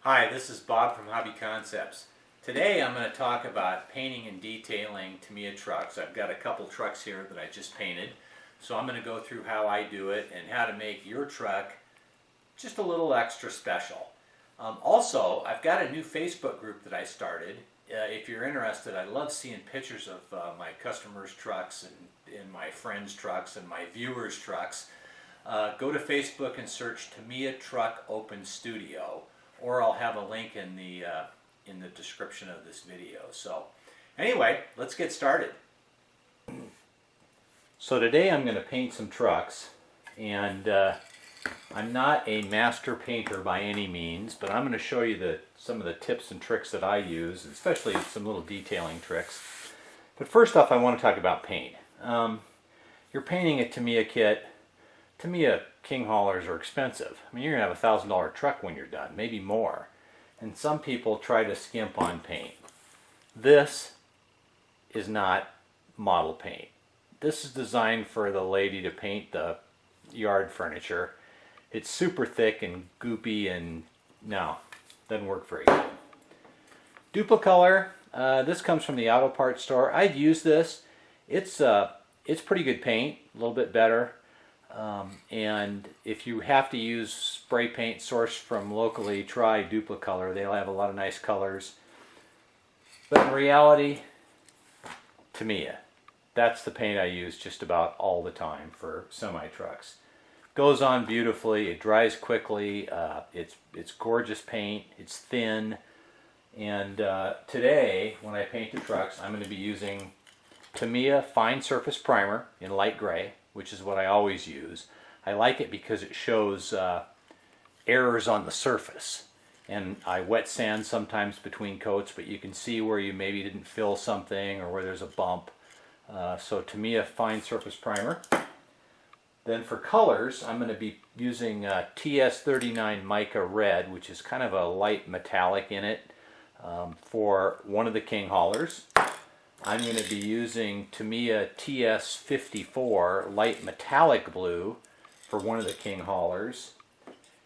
Hi, this is Bob from Hobby Concepts. Today I'm going to talk about painting and detailing Tamiya trucks. I've got a couple trucks here that I just painted, so I'm going to go through how I do it and how to make your truck just a little extra special. Also, I've got a new Facebook group that I started. If you're interested, I love seeing pictures of my customers' trucks and my friends' trucks and my viewers' trucks. Go to Facebook and search Tamiya Truck Open Studio, or I'll have a link in the description of this video. So anyway, let's get started. So today I'm going to paint some trucks, and I'm not a master painter by any means, but I'm going to show you some of the tips and tricks that I use, especially some little detailing tricks. But first off, I want to talk about paint. You're painting a Tamiya kit. Tamiya King Haulers are expensive. I mean, you're going to have a $1,000 truck when you're done, maybe more. And some people try to skimp on paint. This is not model paint. This is designed for the lady to paint the yard furniture. It's super thick and goopy, and no, doesn't work very good. Duplicolor, this comes from the auto parts store. I've used this. It's pretty good paint, a little bit better. And if you have to use spray paint sourced from locally, try Duplicolor. They'll have a lot of nice colors. But in reality, Tamiya. That's the paint I use just about all the time for semi-trucks. Goes on beautifully, it dries quickly, it's gorgeous paint, it's thin. And today, when I paint the trucks, I'm going to be using Tamiya Fine Surface Primer in light gray, which is what I always use. I like it because it shows errors on the surface. And I wet sand sometimes between coats, but you can see where you maybe didn't fill something or where there's a bump. So Tamiya Fine Surface Primer. Then for colors, I'm going to be using TS39 Mica Red, which is kind of a light metallic in it, for one of the King Haulers. I'm going to be using Tamiya TS54 Light Metallic Blue for one of the King Haulers.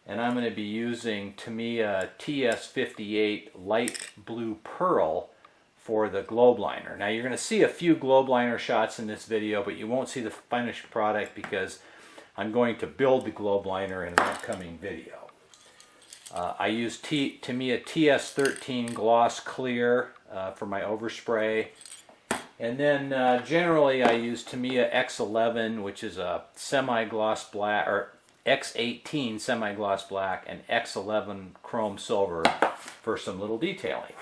And I'm going to be using Tamiya TS58 Light Blue Pearl for the globe liner. Now you're going to see a few globe liner shots in this video, but you won't see the finished product because I'm going to build the globe liner in an upcoming video. I use Tamiya TS13 Gloss Clear for my overspray. And then generally I use Tamiya X11, which is a semi-gloss black, or X18 semi-gloss black, and X11 chrome silver for some little detailing.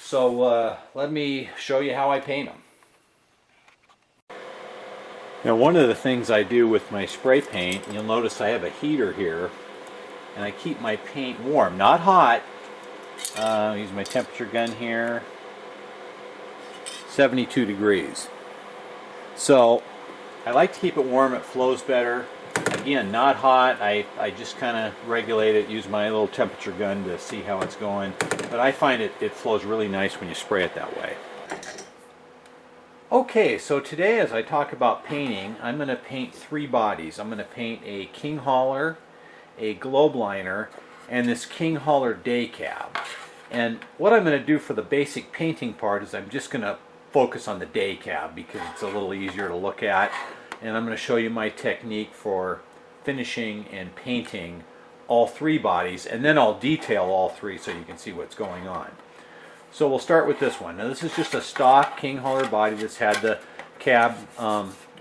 So let me show you how I paint them. Now, one of the things I do with my spray paint, you'll notice I have a heater here, and I keep my paint warm, not hot. Use my temperature gun here. 72 degrees. So I like to keep it warm, it flows better. Again, not hot. I just kind of regulate it, use my little temperature gun to see how it's going. But I find it flows really nice when you spray it that way. Okay, so today as I talk about painting, I'm going to paint three bodies. I'm going to paint a King Hauler, a globe liner, and this King Hauler day cab. And what I'm going to do for the basic painting part is I'm just going to focus on the day cab because it's a little easier to look at, and I'm going to show you my technique for finishing and painting all three bodies, and then I'll detail all three so you can see what's going on. So we'll start with this one. Now this is just a stock King Hauler body that's had the cab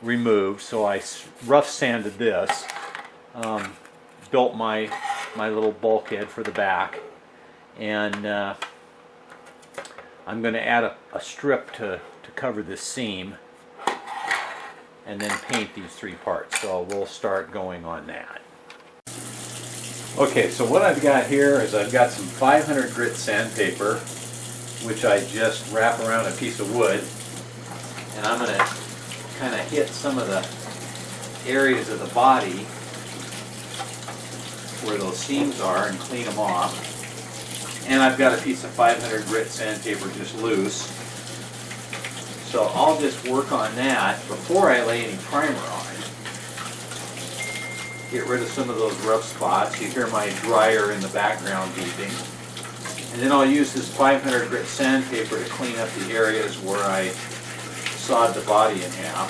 removed, so I rough sanded this, built my little bulkhead for the back, and I'm going to add a strip to cover this seam and then paint these three parts. So we'll start going on that. Okay, so what I've got here is I've got some 500 grit sandpaper, which I just wrap around a piece of wood, and I'm going to kind of hit some of the areas of the body where those seams are and clean them off. And I've got a piece of 500 grit sandpaper just loose. So I'll just work on that before I lay any primer on. Get rid of some of those rough spots. You hear my dryer in the background beeping. And then I'll use this 500 grit sandpaper to clean up the areas where I sawed the body in half.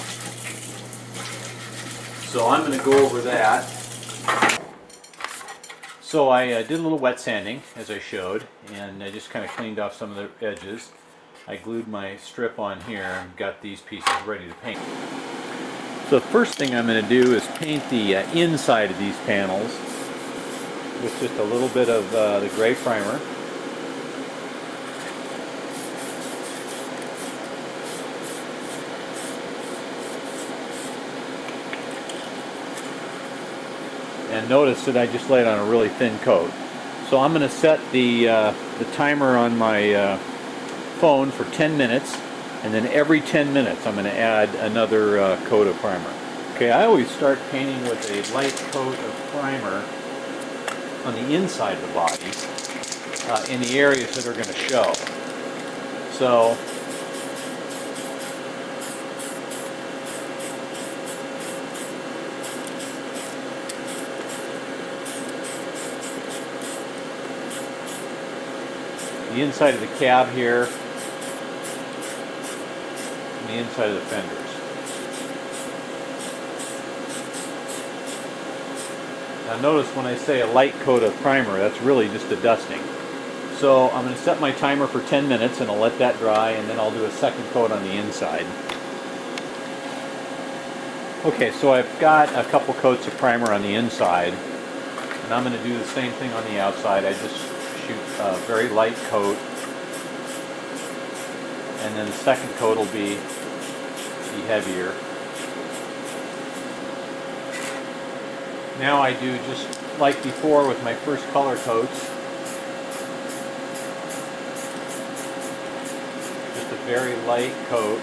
So I'm going to go over that. So I did a little wet sanding, as I showed, and I just kind of cleaned off some of the edges. I glued my strip on here and got these pieces ready to paint. So the first thing I'm going to do is paint the inside of these panels with just a little bit of the gray primer. And notice that I just laid on a really thin coat. So I'm going to set the timer on my phone for 10 minutes, and then every 10 minutes I'm going to add another coat of primer. Okay, I always start painting with a light coat of primer on the inside of the body in the areas that are going to show. So the inside of the cab here, and the inside of the fenders. Now notice when I say a light coat of primer, that's really just a dusting. So I'm going to set my timer for 10 minutes and I'll let that dry, and then I'll do a second coat on the inside. Okay, so I've got a couple coats of primer on the inside, and I'm going to do the same thing on the outside. I just shoot a very light coat, and then the second coat will be heavier. Now I do just like before with my first color coats, just a very light coat.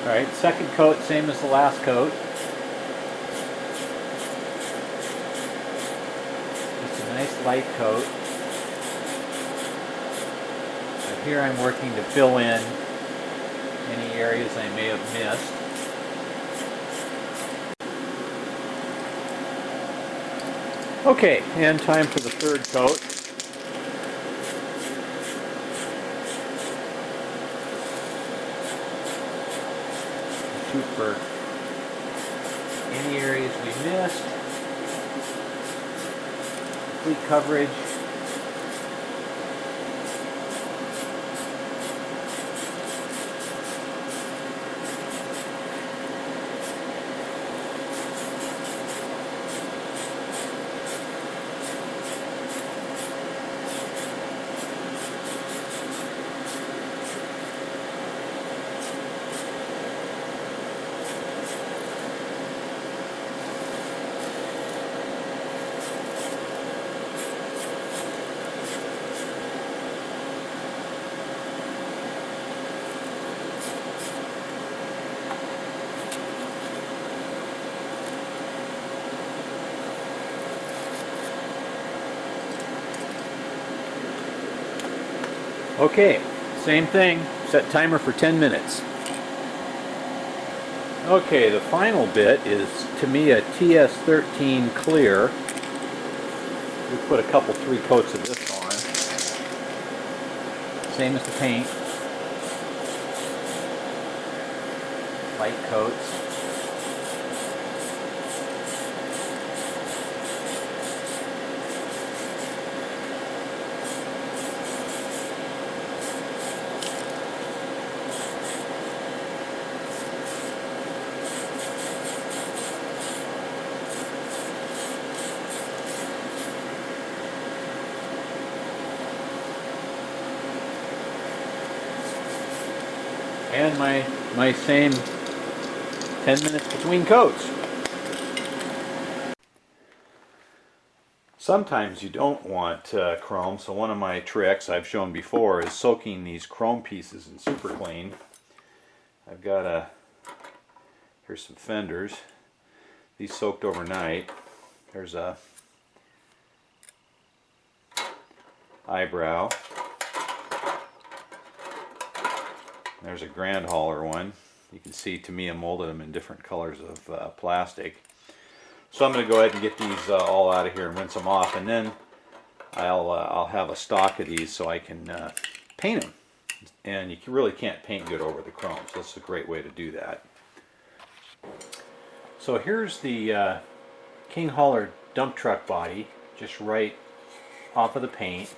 Alright, second coat, same as the last coat. Just a nice light coat. So here I'm working to fill in any areas I may have missed. Okay, and time for the third coat. Shoot for any areas we missed, complete coverage. Okay, same thing, set timer for 10 minutes. Okay, the final bit is Tamiya TS13 Clear. We put a couple, 3 coats of this on. Same as the paint. Light coats. And my same 10 minutes between coats. Sometimes you don't want chrome, so one of my tricks I've shown before is soaking these chrome pieces in super clean. I've got here's some fenders. these soaked overnight. There's a eyebrow. There's a Grand Hauler one. You can see Tamiya molded them in different colors of plastic. So I'm going to go ahead and get these all out of here and rinse them off, and then I'll have a stock of these so I can paint them. And you really can't paint good over the chrome, so this is a great way to do that. So here's the King Hauler dump truck body, just right off of the paint.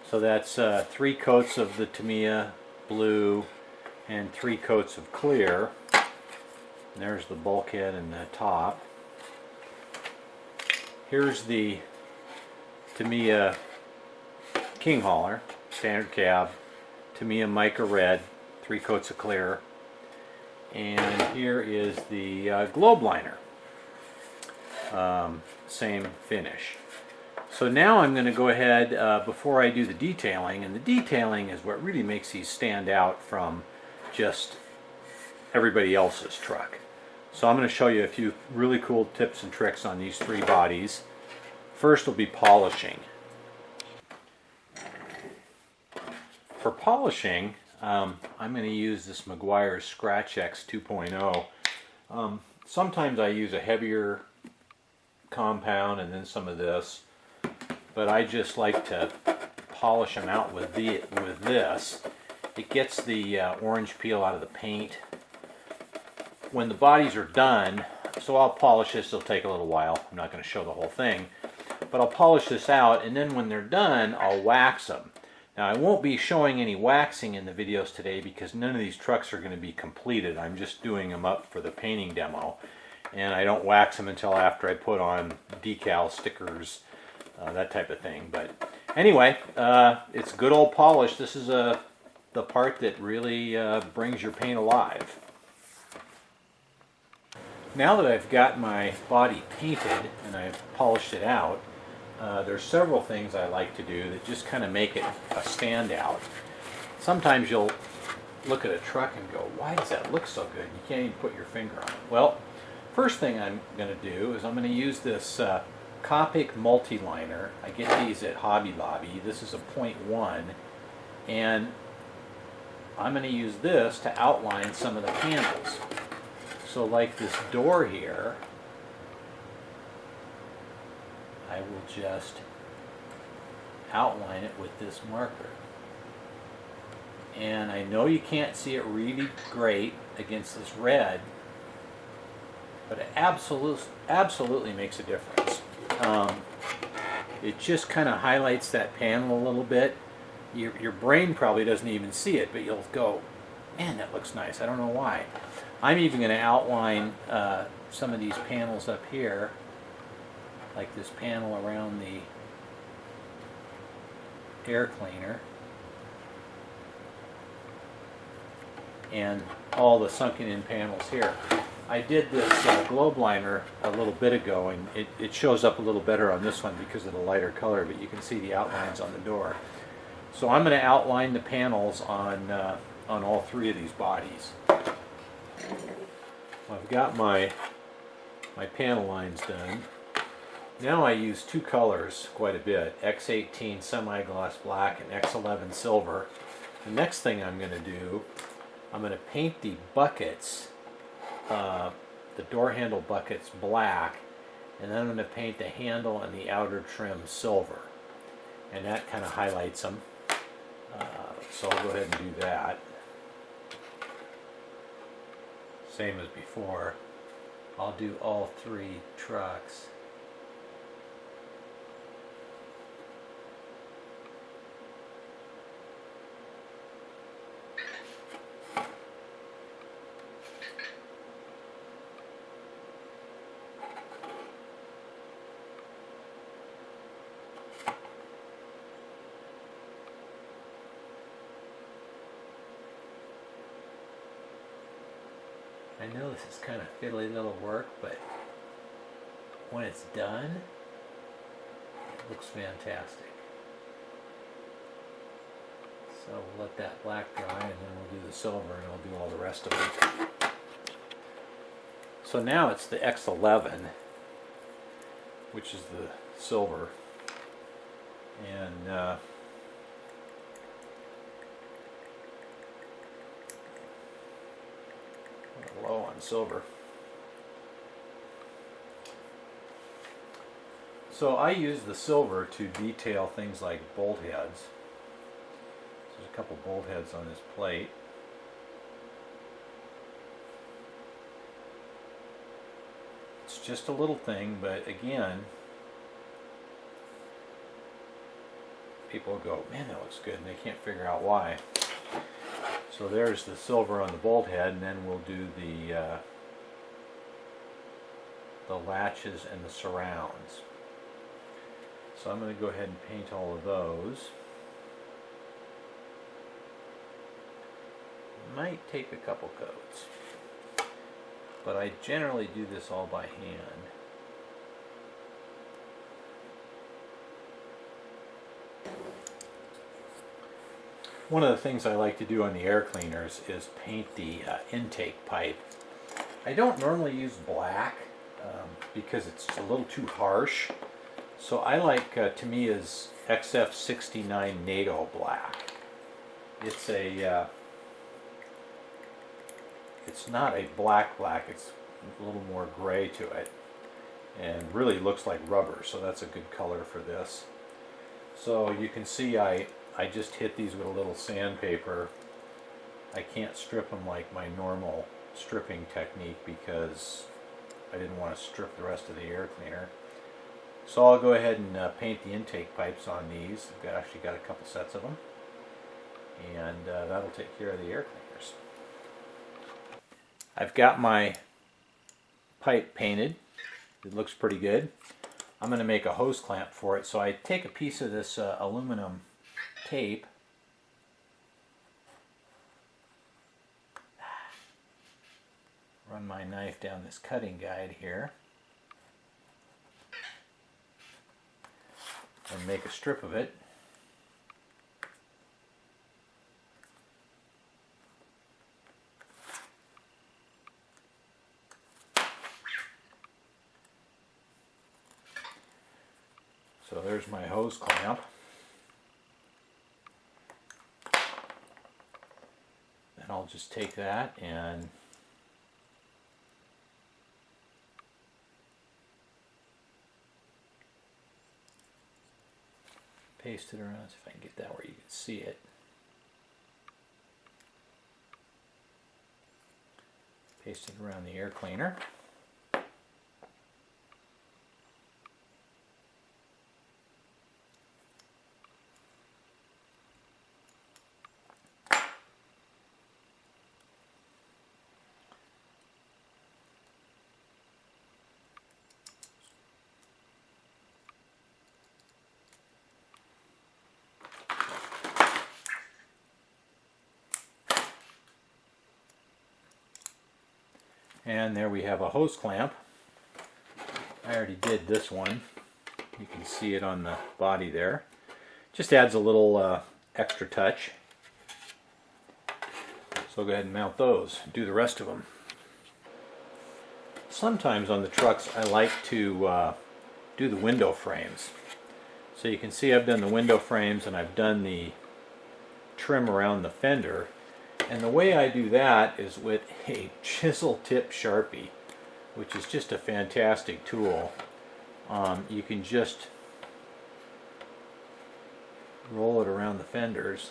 So that's 3 coats of the Tamiya blue and 3 coats of clear. And there's the bulkhead and the top. Here's the Tamiya King Hauler, standard cab, Tamiya mica red, 3 coats of clear. And here is the globe liner, same finish. So now I'm going to go ahead, before I do the detailing, and the detailing is what really makes these stand out from just everybody else's truck. So I'm going to show you a few really cool tips and tricks on these 3 bodies. First will be polishing. For polishing, I'm going to use this Meguiar's Scratch X 2.0. Sometimes I use a heavier compound and then some of this, but I just like to polish them out with this. It gets the orange peel out of the paint. When the bodies are done, so I'll polish this, it'll take a little while. I'm not going to show the whole thing, but I'll polish this out, and then when they're done, I'll wax them. Now I won't be showing any waxing in the videos today because none of these trucks are going to be completed. I'm just doing them up for the painting demo, and I don't wax them until after I put on decal stickers, that type of thing. But anyway, it's good old polish. This is the part that really brings your paint alive. Now that I've got my body painted and I've polished it out, there's several things I like to do that just kind of make it a standout. Sometimes you'll look at a truck and go, why does that look so good? You can't even put your finger on it. Well, first thing I'm going to do is I'm going to use this Copic multi-liner. I get these at Hobby Lobby. This is a 0.1, and I'm going to use this to outline some of the panels. So like this door here, I will just outline it with this marker. And I know you can't see it really great against this red, but it absolutely makes a difference. It just kind of highlights that panel a little bit. Your brain probably doesn't even see it, but you'll go, man, that looks nice. I don't know why. I'm even going to outline some of these panels up here, like this panel around the air cleaner, and all the sunken in panels here. I did this globe liner a little bit ago, and it shows up a little better on this one because of the lighter color, but you can see the outlines on the door. So I'm going to outline the panels on all 3 of these bodies. I've got my panel lines done. Now I use 2 colors quite a bit, X18 semi-gloss black and X11 silver. The next thing I'm going to do, I'm going to paint the buckets, the door handle buckets black, and then I'm going to paint the handle and the outer trim silver. And that kind of highlights them. So I'll go ahead and do that. Same as before. I'll do all 3 trucks. I know this is kind of fiddly little work, but when it's done, it looks fantastic. So we'll let that black dry, and then we'll do the silver, and I'll do all the rest of it. So now it's the X11, which is the silver, and low on silver. So I use the silver to detail things like bolt heads. There's a couple bolt heads on this plate. It's just a little thing, but again, people go, man, that looks good, and they can't figure out why. So there's the silver on the bolt head, and then we'll do the latches and the surrounds. So I'm going to go ahead and paint all of those. Might take a couple coats, but I generally do this all by hand. One of the things I like to do on the air cleaners is paint the intake pipe. I don't normally use black because it's a little too harsh. So I like Tamiya's XF69 NATO black. It's a it's not a black, it's a little more gray to it, and really looks like rubber, so that's a good color for this. So you can see I just hit these with a little sandpaper. I can't strip them like my normal stripping technique because I didn't want to strip the rest of the air cleaner. So I'll go ahead and paint the intake pipes on these. I've actually got a couple sets of them, and that'll take care of the air cleaners. I've got my pipe painted. It looks pretty good. I'm going to make a hose clamp for it. So I take a piece of this aluminum tape, run my knife down this cutting guide here, and make a strip of it. So there's my hose clamp. Then I'll just take that and paste it around, see if I can get that where you can see it. Paste it around the air cleaner. And there we have a hose clamp. I already did this one. You can see it on the body there. Just adds a little extra touch. So I'll go ahead and mount those, do the rest of them. Sometimes on the trucks I like to do the window frames. So you can see I've done the window frames and I've done the trim around the fender. And the way I do that is with a chisel tip Sharpie, which is just a fantastic tool. You can just roll it around the fenders.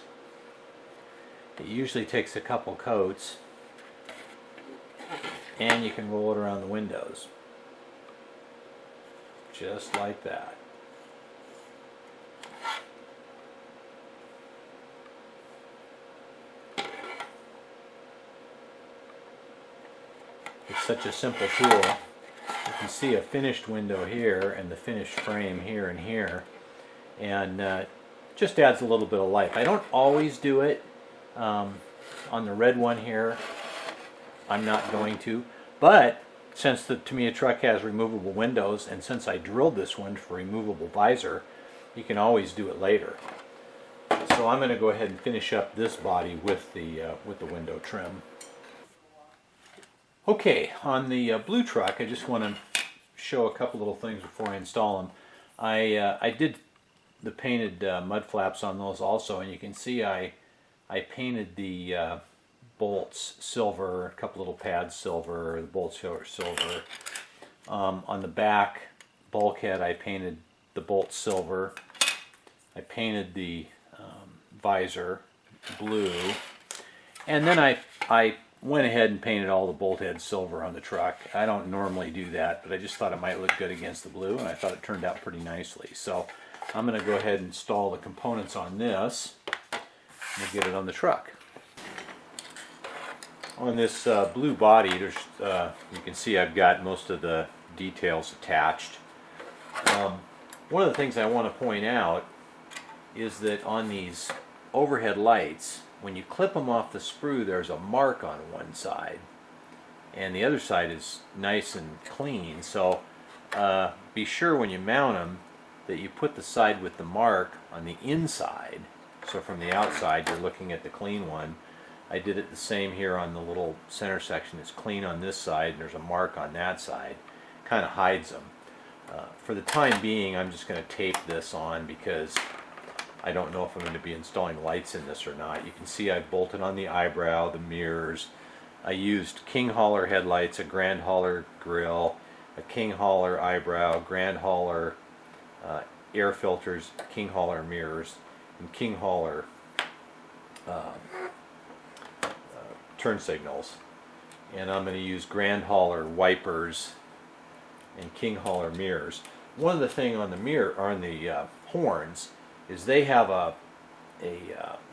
It usually takes a couple coats, and you can roll it around the windows, just like that. It's such a simple tool. You can see a finished window here and the finished frame here and here, and just adds a little bit of life. I don't always do it. On the red one here, I'm not going to, but since the Tamiya truck has removable windows, and since I drilled this one for removable visor, you can always do it later. So I'm going to go ahead and finish up this body with the window trim. Okay, on the blue truck, I just want to show a couple little things before I install them. I did the painted mud flaps on those also, and you can see I painted the bolts silver, a couple little pads silver, the bolts are silver. On the back bulkhead, I painted the bolts silver. I painted the visor blue, and then I went ahead and painted all the bolt heads silver on the truck. I don't normally do that, but I just thought it might look good against the blue, and I thought it turned out pretty nicely. So I'm going to go ahead and install the components on this and get it on the truck. On this blue body, there's you can see I've got most of the details attached. One of the things I want to point out is that on these overhead lights, when you clip them off the sprue, there's a mark on one side, and the other side is nice and clean. So be sure when you mount them that you put the side with the mark on the inside, so from the outside you're looking at the clean one. I did it the same here on the little center section. It's clean on this side, and there's a mark on that side. Kind of hides them. For the time being, I'm just going to tape this on because I don't know if I'm going to be installing lights in this or not. You can see I bolted on the eyebrow, the mirrors. I used King Hauler headlights, a Grand Hauler grill, a King Hauler eyebrow, Grand Hauler air filters, King Hauler mirrors, and King Hauler turn signals. And I'm going to use Grand Hauler wipers and King Hauler mirrors. One of the things on the mirror, on the horns, is they have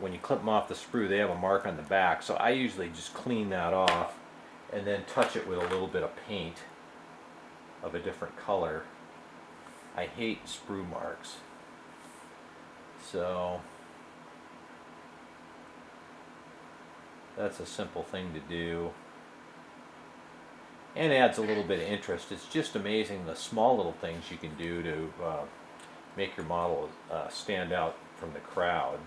when you clip them off the sprue, they have a mark on the back. So I usually just clean that off and then touch it with a little bit of paint of a different color. I hate sprue marks. So that's a simple thing to do, and adds a little bit of interest. It's just amazing the small little things you can do to make your model stand out from the crowd.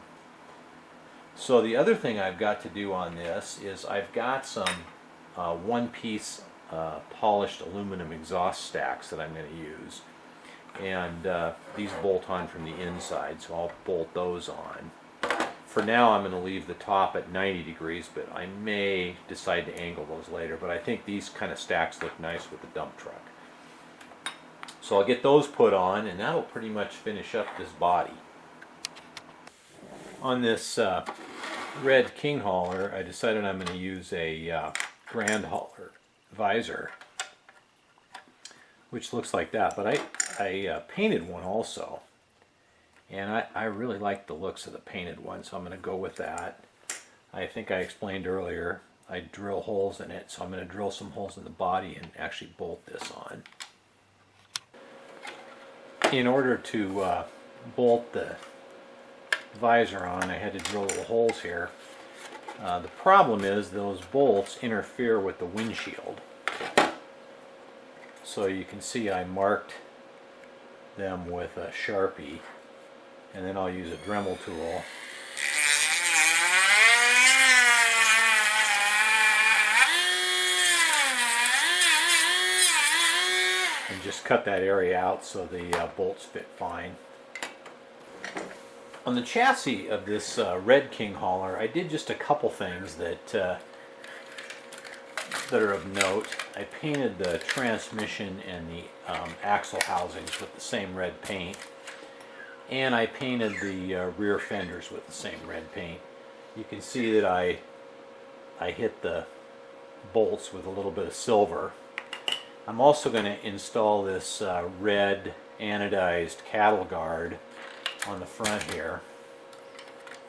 So the other thing I've got to do on this is I've got some one-piece polished aluminum exhaust stacks that I'm going to use, and these bolt on from the inside, so I'll bolt those on. For now, I'm going to leave the top at 90 degrees, but I may decide to angle those later. But I think these kind of stacks look nice with the dump truck. So I'll get those put on, and that'll pretty much finish up this body. On this red King Hauler, I decided I'm going to use a Grand Hauler visor, which looks like that. But I painted one also. And I really like the looks of the painted one, so I'm going to go with that. I think I explained earlier, I drill holes in it, so I'm going to drill some holes in the body and actually bolt this on. In order to bolt the visor on, I had to drill little holes here. The problem is those bolts interfere with the windshield. So you can see I marked them with a Sharpie. And then I'll use a Dremel tool. And just cut that area out so the bolts fit fine. On the chassis of this red King Hauler, I did just a couple things that are of note. I painted the transmission and the axle housings with the same red paint. And I painted the rear fenders with the same red paint. You can see that I hit the bolts with a little bit of silver. I'm also going to install this red anodized cattle guard on the front here,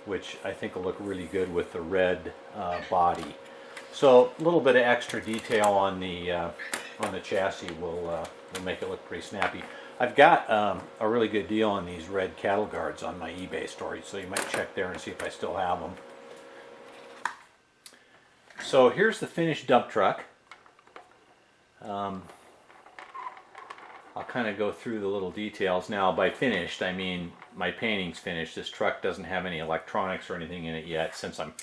which I think will look really good with the red body. So a little bit of extra detail on the chassis will make it look pretty snappy. I've got a really good deal on these red cattle guards on my eBay store, so you might check there and see if I still have them. So here's the finished dump truck. I'll kind of go through the little details. Now, by finished, I mean my painting's finished. This truck doesn't have any electronics or anything in it yet, since I'm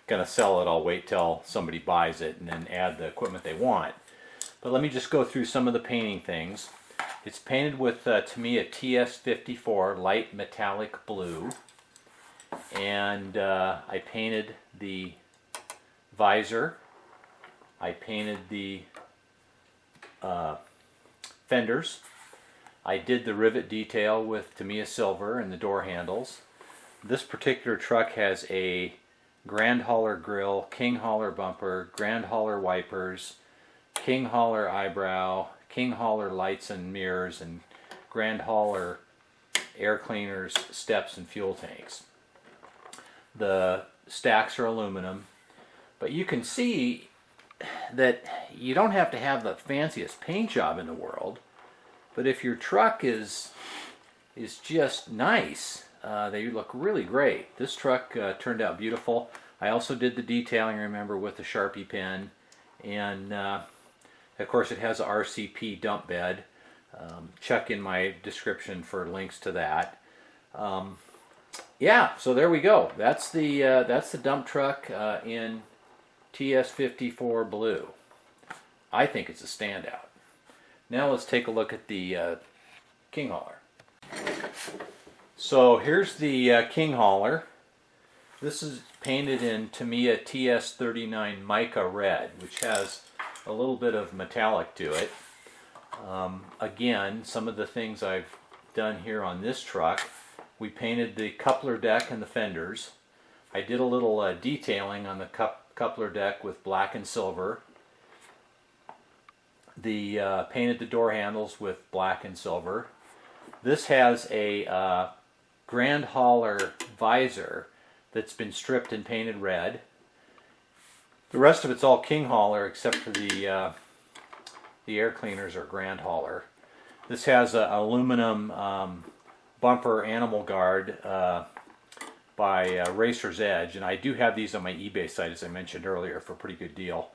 going to sell it, I'll wait till somebody buys it and then add the equipment they want. But let me just go through some of the painting things. It's painted with Tamiya TS54 light metallic blue, and I painted the visor, I painted the fenders, I did the rivet detail with Tamiya silver and the door handles. This particular truck has a Grand Hauler grill, King Hauler bumper, Grand Hauler wipers, King Hauler eyebrow, King Hauler lights and mirrors, and Grand Hauler air cleaners, steps, and fuel tanks. The stacks are aluminum, but you can see that you don't have to have the fanciest paint job in the world, but if your truck is just nice, they look really great. This truck turned out beautiful. I also did the detailing, remember, with the Sharpie pen, and of course it has a RCP dump bed. Check in my description for links to that. Yeah, so there we go. That's the dump truck in TS54 blue. I think it's a standout. Now let's take a look at the King Hauler. So here's the King Hauler. This is painted in Tamiya TS39 mica red, which has a little bit of metallic to it. Again, some of the things I've done here on this truck, we painted the coupler deck and the fenders. I did a little detailing on the coupler deck with black and silver. Painted the door handles with black and silver. This has a Grand Hauler visor that's been stripped and painted red. The rest of it's all King Hauler except for the air cleaners are Grand Hauler. This has an aluminum bumper animal guard by Racer's Edge, and I do have these on my eBay site, as I mentioned earlier, for a pretty good deal.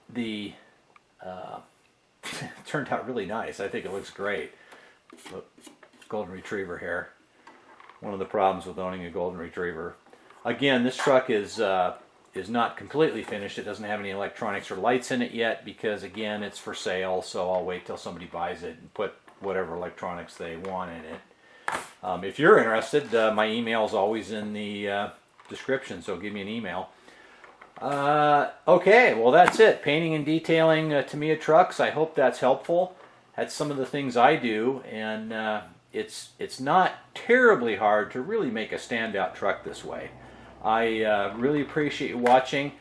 The turned out really nice. I think it looks great. Look, golden retriever here. One of the problems with owning a golden retriever. Again, this truck is not completely finished. It doesn't have any electronics or lights in it yet because, again, it's for sale, so I'll wait till somebody buys it and put whatever electronics they want in it. If you're interested, my email is always in the description, so give me an email. Okay, well that's it. Painting and detailing Tamiya trucks. I hope that's helpful. That's some of the things I do, and it's not terribly hard to really make a standout truck this way. I really appreciate you watching.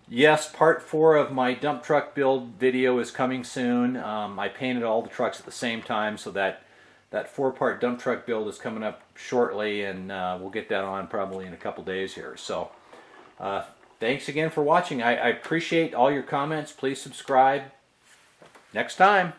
Yes, part 4 of my dump truck build video is coming soon. I painted all the trucks at the same time, so that 4-part dump truck build is coming up shortly, and we'll get that on probably in a couple days here. So thanks again for watching. I appreciate all your comments. Please subscribe. Next time.